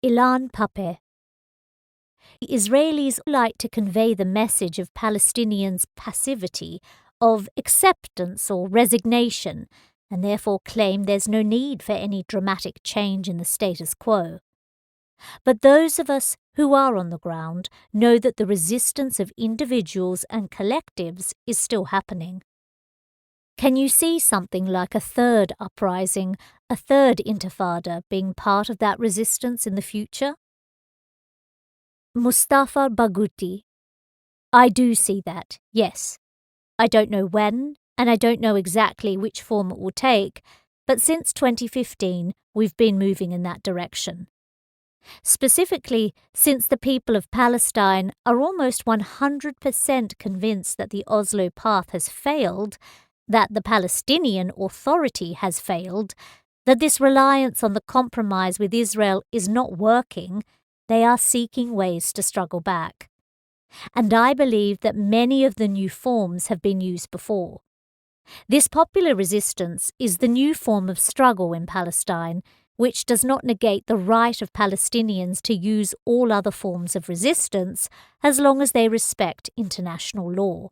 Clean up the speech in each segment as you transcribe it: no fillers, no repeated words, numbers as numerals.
Ilan Pappe. Israelis like to convey the message of Palestinians' passivity, of acceptance or resignation, and therefore claim there's no need for any dramatic change in the status quo. But those of us who are on the ground know that the resistance of individuals and collectives is still happening. Can you see something like a third uprising, a third intifada being part of that resistance in the future? Mustafa Bargouti. I do see that, yes. I don't know when, and I don't know exactly which form it will take, but since 2015 we've been moving in that direction. Specifically, since the people of Palestine are almost 100% convinced that the Oslo path has failed, that the Palestinian Authority has failed, that this reliance on the compromise with Israel is not working, they are seeking ways to struggle back. And I believe that many of the new forms have been used before. This popular resistance is the new form of struggle in Palestine, which does not negate the right of Palestinians to use all other forms of resistance as long as they respect international law.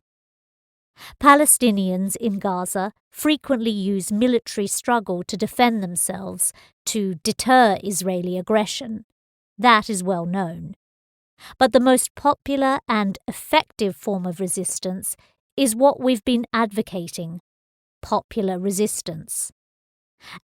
Palestinians in Gaza frequently use military struggle to defend themselves, to deter Israeli aggression. That is well known. But the most popular and effective form of resistance is what we've been advocating: popular resistance.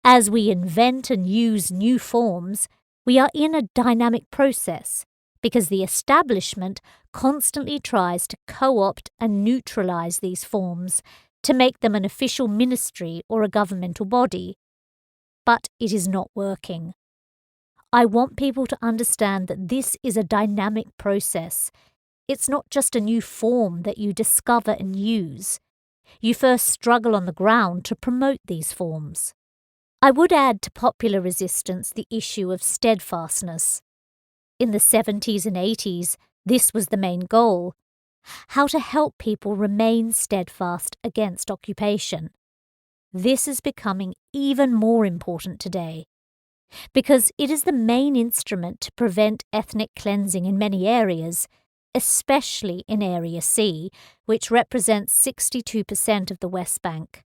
As we invent and use new forms, we are in a dynamic process because the establishment constantly tries to co-opt and neutralize these forms to make them an official ministry or a governmental body. But it is not working. I want people to understand that this is a dynamic process. It's not just a new form that you discover and use. You first struggle on the ground to promote these forms. I would add to popular resistance the issue of steadfastness. In the 70s and 80s, this was the main goal: how to help people remain steadfast against occupation. This is becoming even more important today, because it is the main instrument to prevent ethnic cleansing in many areas, especially in Area C, which represents 62% of the West Bank.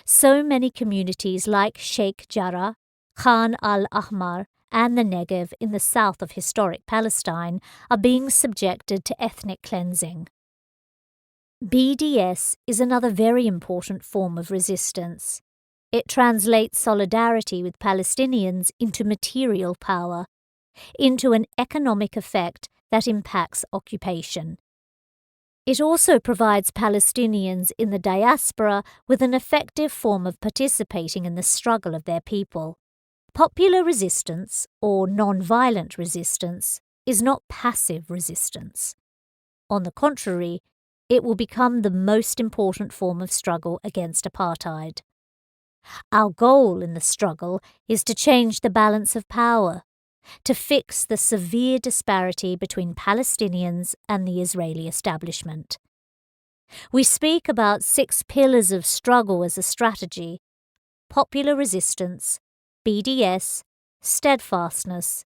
So many communities like Sheikh Jarrah, Khan al-Ahmar, and the Negev in the south of historic Palestine are being subjected to ethnic cleansing. BDS is another very important form of resistance. It translates solidarity with Palestinians into material power, into an economic effect that impacts occupation. It also provides Palestinians in the diaspora with an effective form of participating in the struggle of their people. Popular resistance, or non-violent resistance, is not passive resistance. On the contrary, it will become the most important form of struggle against apartheid. Our goal in the struggle is to change the balance of power, to fix the severe disparity between Palestinians and the Israeli establishment. We speak about 6 pillars of struggle as a strategy: popular resistance, BDS, steadfastness,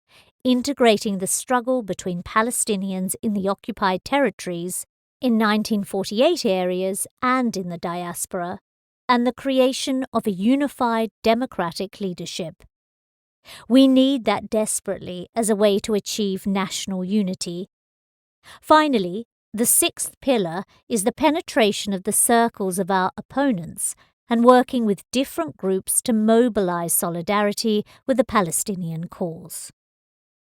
integrating the struggle between Palestinians in the occupied territories, in 1948 areas and in the diaspora, and the creation of a unified democratic leadership. We need that desperately as a way to achieve national unity. Finally, the 6th pillar is the penetration of the circles of our opponents and working with different groups to mobilize solidarity with the Palestinian cause.